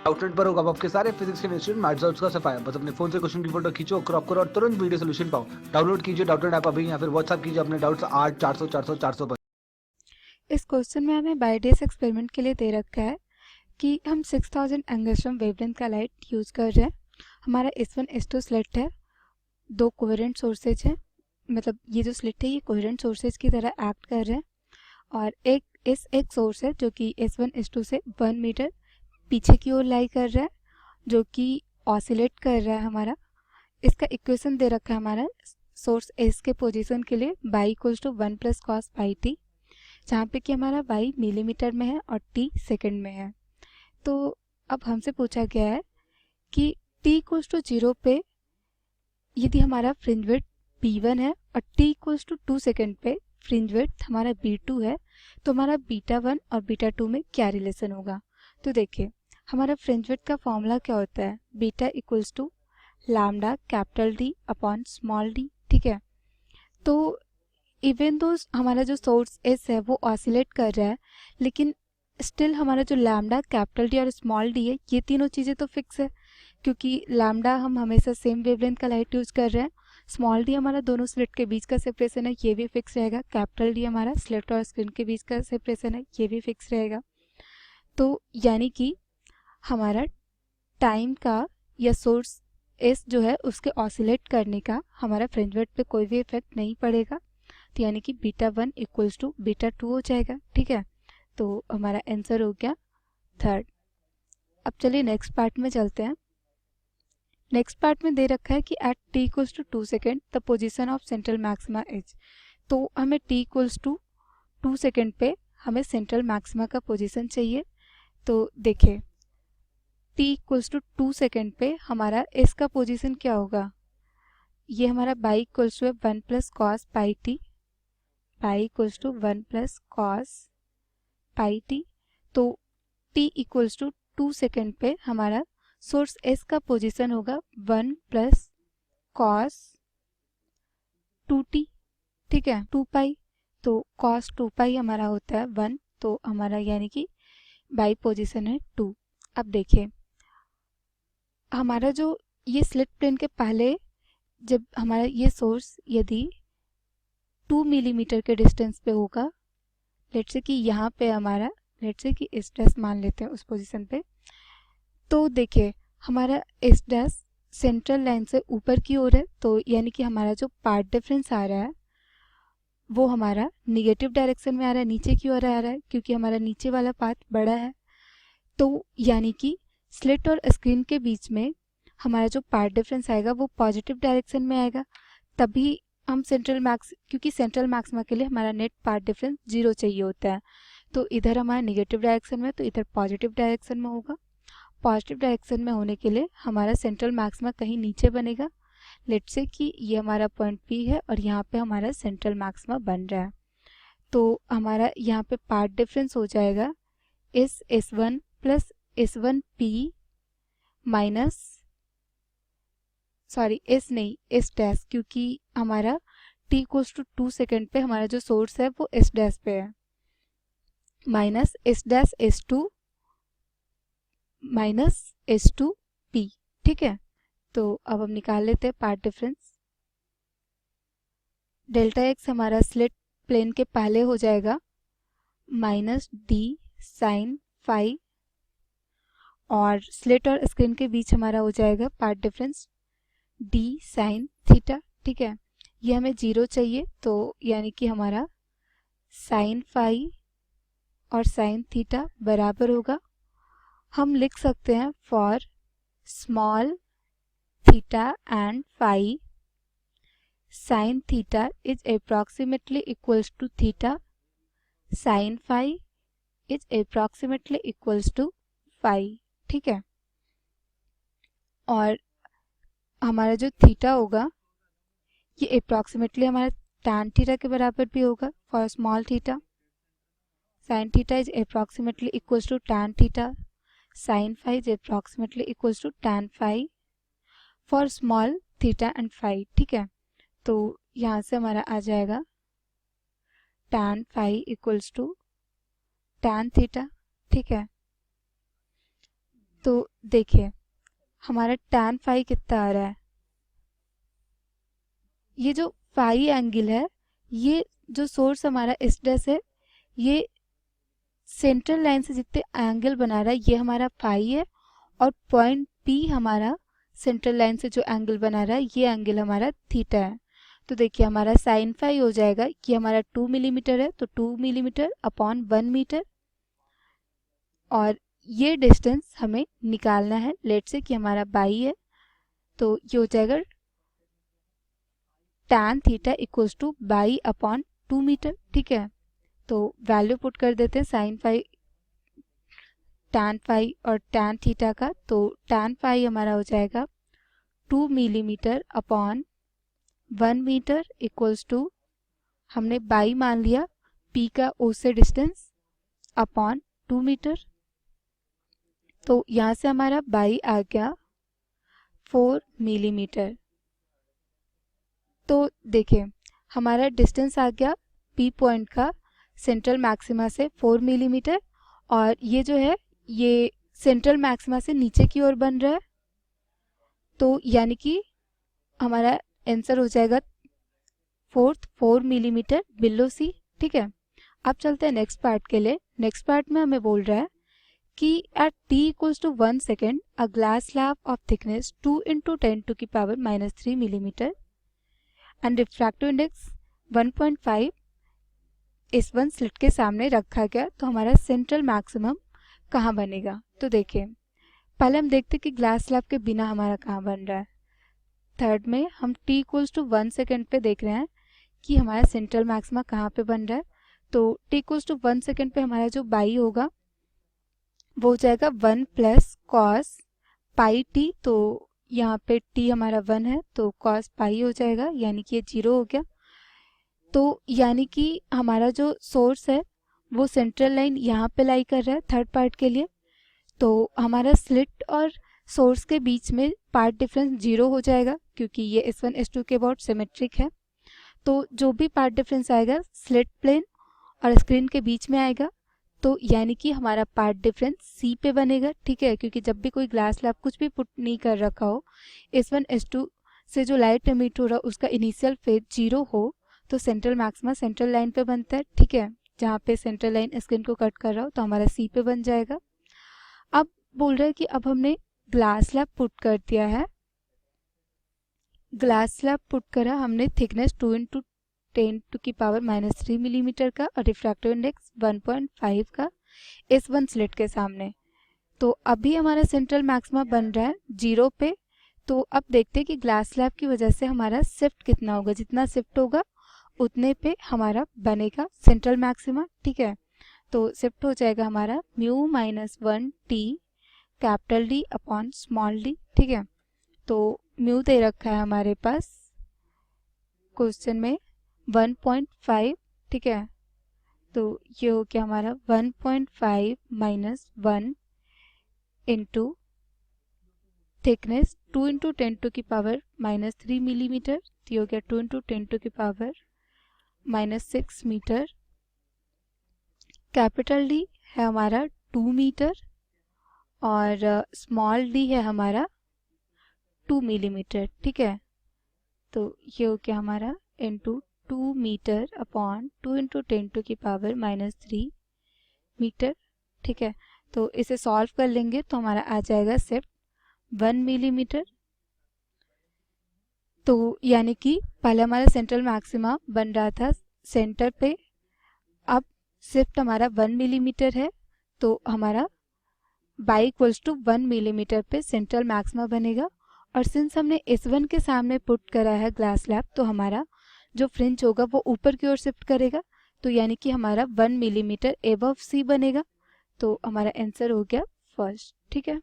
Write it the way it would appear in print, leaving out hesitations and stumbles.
Outlet पर होगा आपके सारे फिजिक्स के इंस्टीट्यूट मैथ्स और उसका सफाया। बस अपने फोन से क्वेश्चन की फोटो खींचो, क्रॉप करो और तुरंत वीडियो सोल्यूशन पाओ। डाउनलोड कीजिए डाउटनेट ऐप अभी या फिर व्हाट्सएप कीजिए अपने डाउट्स 8 400 400 400 पर। इस क्वेश्चन में हमें बायडेस एक्सपेरिमेंट के लिए दे रखा है कि हम 6000 एंगस्ट्रॉम वेवलेंथ का लाइट यूज़ कर रहे हैं। हमारा S1 S2 स्लिट है, दो कोहेरेंट सोर्सेज हैं, मतलब ये जो स्लिट है ये कोहेरेंट सोर्सेज की तरह एक्ट कर रहे हैं। और एक सोर्स है जो कि S1 S2 से 1 मीटर पीछे की ओर लाई कर रहा है, जो कि ऑसिलेट कर रहा है हमारा। इसका इक्वेशन दे रखा है हमारा सोर्स S के पोजीशन के लिए y equals to 1 plus cos pi t, जहाँ पे कि हमारा y मिलीमीटर में है और t सेकंड में है। तो अब हमसे पूछा गया है कि t इक्वल्स टू 0 पे यदि हमारा फ्रिंज विड्थ b1 है और t इक्वल्स टू 2 सेकंड पे फ्रिंज विड्थ हमारा b2 है, तो हमारा बीटा 1 और बीटा 2 में क्या रिलेशन होगा। तो देखिए हमारा फ्रिंज विड्थ का फॉर्मूला क्या होता है, beta equals to lambda capital D upon small d। ठीक है, तो इवन दो हमारा जो सोर्स एस है वो ऑसिलेट कर रहा है, लेकिन स्टिल हमारा जो लैम्डा कैपिटल डी और स्मॉल डी है ये तीनों चीज़ें तो फिक्स है, क्योंकि लैम्डा हम हमेशा सेम वेवलेंथ का लाइट यूज़ कर रहे हैं। स्मॉल डी हमारा दोनों स्लिट के बीच का सेपरेशन है, ये भी फिक्स रहेगा। कैपिटल डी हमारा स्लिट और स्क्रीन के बीच का सेपरेशन है, ये भी फिक्स रहेगा। तो यानी कि हमारा टाइम का या सोर्स एस जो है उसके ऑसिलेट करने का हमारा फ्रिंज विड्थ पे कोई भी इफेक्ट नहीं पड़ेगा। तो यानी कि बीटा 1 इक्वल्स टू बीटा 2 हो जाएगा। ठीक है, तो हमारा आंसर हो गया थर्ड। अब चलिए नेक्स्ट पार्ट में चलते हैं। नेक्स्ट पार्ट में दे रखा है कि at t equals to 2 second the position of central maxima is. तो हमें t इक्वल्स टू 2 सेकेंड पे हमें सेंट्रल मैक्सिमा का पोजीशन चाहिए। तो देखिए t इक्वल्स टू 2 सेकेंड पे हमारा s का पोजीशन क्या होगा, ये हमारा y equals to 1 plus cos pi t, y equals to 1 plus cos pi t. तो t इक्वल्स टू 2 सेकेंड पे हमारा सोर्स s का पोजीशन होगा 1 प्लस कॉस 2t। ठीक है, 2 पाई, तो कॉस 2 पाई हमारा होता है 1, तो हमारा यानी कि बाई पोजीशन है 2। अब देखिए हमारा जो ये स्लिट प्लेन के पहले जब हमारा ये सोर्स यदि 2 मिलीमीटर के डिस्टेंस पे होगा, लेट्स से कि यहाँ पे हमारा, लेट्स से कि इस डैश मान लेते हैं उस पोजीशन पे, तो देखिए हमारा इस डैश सेंट्रल लाइन से ऊपर की ओर है, तो यानी कि हमारा जो पार्ट डिफरेंस आ रहा है वो हमारा निगेटिव डायरेक्शन में आ रहा है, नीचे की ओर आ रहा है, क्योंकि हमारा नीचे वाला पार्ट बड़ा है। तो यानी कि स्लिट और स्क्रीन के बीच में हमारा जो पार्ट डिफरेंस आएगा वो पॉजिटिव डायरेक्शन में आएगा। तभी हम क्योंकि सेंट्रल मैक्सिमा के लिए हमारा नेट पार्ट डिफरेंस 0 चाहिए होता है, तो इधर हमारा निगेटिव डायरेक्शन में, तो इधर पॉजिटिव डायरेक्शन में होगा। पॉजिटिव डायरेक्शन में होने के लिए हमारा सेंट्रल मैक्सिमा कहीं नीचे बनेगा। लेट्स से कि ये हमारा पॉइंट P है और यहाँ पे हमारा सेंट्रल मैक्सिमा बन रहा है, तो हमारा यहाँ पे पार्ट डिफरेंस हो जाएगा इस S1 plus S1P minus, sorry S नहीं S डैश, क्योंकि हमारा t इक्वल्स टू 2 सेकेंड पे हमारा जो सोर्स है वो S डैश पे है, minus S dash S2 minus S2P। ठीक है, तो अब हम निकाल लेते हैं पार्ट डिफरेंस। डेल्टा x हमारा स्लिट प्लेन के पहले हो जाएगा माइनस d साइन फाई, और स्लिट और स्क्रीन के बीच हमारा हो जाएगा path difference d sine theta. ठीक है, ये हमें 0 चाहिए, तो यानी कि हमारा साइन फाई और साइन थीटा बराबर होगा, हम लिख सकते हैं for small theta and phi sin theta is approximately equals to theta, sin phi is approximately equals to phi। ठीक है, और हमारा जो थीटा होगा ये अप्रॉक्सीमेटली हमारा tan थीटा के बराबर भी होगा for small theta. sin theta is approximately equals to tan theta, sin phi is approximately equals to tan phi for small theta and phi। ठीक है, तो यहाँ से हमारा आ जाएगा tan phi equals to tan theta. ठीक है, तो देखिए हमारा tan फाई कितना आ रहा है, ये जो फाई एंगल है, ये जो सोर्स हमारा इस डैश है, ये सेंट्रल लाइन से जितने एंगल बना रहा है ये हमारा फाई है, और पॉइंट पी हमारा सेंट्रल लाइन से जो एंगल बना रहा है ये एंगल हमारा थीटा है। तो देखिए हमारा साइन फाई हो जाएगा, ये हमारा 2 मिलीमीटर है तो 2 मिलीमीटर अपॉन 1 मीटर, और ये डिस्टेंस हमें निकालना है। लेट से कि हमारा बाई है, तो ये हो जाएगा tan theta equals to y upon 2 metre. ठीक है, तो वैल्यू पुट कर देते हैं साइन फाई, tan फाई और tan थीटा का। तो tan फाई हमारा हो जाएगा 2 millimetre upon 1 metre equals to, हमने बाई मान लिया, p का o से डिस्टेंस अपॉन 2 मीटर। तो यहाँ से हमारा बाई आ गया 4 मिलीमीटर। तो देखिए हमारा डिस्टेंस आ गया p पॉइंट का सेंट्रल मैक्सिमा से 4 मिलीमीटर, और ये जो है ये सेंट्रल मैक्सिमा से नीचे की ओर बन रहा है, तो यानी कि हमारा आंसर हो जाएगा 4 मिलीमीटर बिलो सी। ठीक है, अब चलते हैं नेक्स्ट पार्ट के लिए। नेक्स्ट पार्ट में हमें बोल रहा है कि at t equals to 1 second a glass slab of thickness 2 into 10⁻³ millimetre and refractive index 1.5 इस वन स्लिट के सामने रखा गया, तो हमारा सेंट्रल मैक्सिमम कहाँ बनेगा। तो देखिए पहले हम देखते कि ग्लास स्लैब के बिना हमारा कहाँ बन रहा है। थर्ड में हम t इक्वल्स टू 1 सेकेंड पे देख रहे हैं कि हमारा सेंट्रल मैक्सिमा कहाँ पे बन रहा है। तो t इक्वल्स टू 1 सेकेंड पे हमारा जो बाई होगा वो हो जाएगा 1 प्लस कॉस पाई t। तो यहाँ पे t हमारा 1 है तो कॉस पाई हो जाएगा, यानी कि ये 0 हो गया। तो यानी कि हमारा जो सोर्स है वो सेंट्रल लाइन यहाँ पे लाई कर रहा है थर्ड पार्ट के लिए, तो हमारा स्लिट और सोर्स के बीच में पार्ट डिफरेंस 0 हो जाएगा, क्योंकि ये S1 S2 के अबाउट सिमेट्रिक है। तो जो भी पार्ट डिफरेंस आएगा स्लिट प्लेन और स्क्रीन के बीच में आएगा, तो यानी कि हमारा पार्ट डिफरेंस C पे बनेगा। ठीक है, क्योंकि जब भी कोई ग्लास स्लैब कुछ भी पुट नहीं कर रखा हो, S1 S2 से जो लाइट एमिट हो रहा है उसका इनिशियल फेज 0 हो, तो सेंट्रल मैक्सिमा सेंट्रल लाइन पे बनता है। ठीक है, जहाँ पे सेंट्रल लाइन स्क्रीन को कट कर रहा हो तो हमारा C पे बन जाएगा। अब बोल रहा है कि अब हमने ग्लास स्लैब पुट कर दिया है, ग्लास स्लैब पुट करा हमने, थिकनेस 2 इंटू 10⁻³ मिलीमीटर का और रिफ्रैक्टिव इंडेक्स 1.5 का इस वन स्लिट के सामने। तो अभी हमारा सेंट्रल मैक्सिमा बन रहा है 0 पे। तो अब देखते हैं कि ग्लास स्लैब की वजह से हमारा शिफ्ट कितना होगा, जितना शिफ्ट होगा उतने पे हमारा बनेगा सेंट्रल मैक्सिमा। ठीक है, तो शिफ्ट हो जाएगा हमारा mu minus 1t capital D upon small d। ठीक है, तो म्यू दे रखा है हमारे पास क्वेश्चन में 1.5। ठीक है, तो ये हो गया हमारा 1.5 minus 1 into thickness 2 into 10⁻³ millimetre, तो ये हो गया 2 इंटू 10⁻⁻6 मीटर। कैपिटल D है हमारा 2 मीटर और स्मॉल d है हमारा 2 मिलीमीटर। ठीक है, तो ये हो गया हमारा into 2 metre upon 2 into 10⁻³ metre. ठीक है, तो इसे सॉल्व कर लेंगे तो हमारा आ जाएगा सिर्फ 1 मिलीमीटर। तो यानी कि पहले हमारा सेंट्रल मैक्सिमा बन रहा था सेंटर पे, अब शिफ्ट हमारा 1 मिलीमीटर है, तो हमारा बाई इक्वल्स टू 1 मिलीमीटर पे सेंट्रल मैक्सिमा बनेगा। और सिंस हमने S1 के सामने पुट करा है ग्लास स्लैब, तो हमारा जो फ्रिंज होगा वो ऊपर की ओर शिफ्ट करेगा, तो यानी कि हमारा 1 मिलीमीटर एबव C बनेगा। तो हमारा आंसर हो गया फर्स्ट। ठीक है।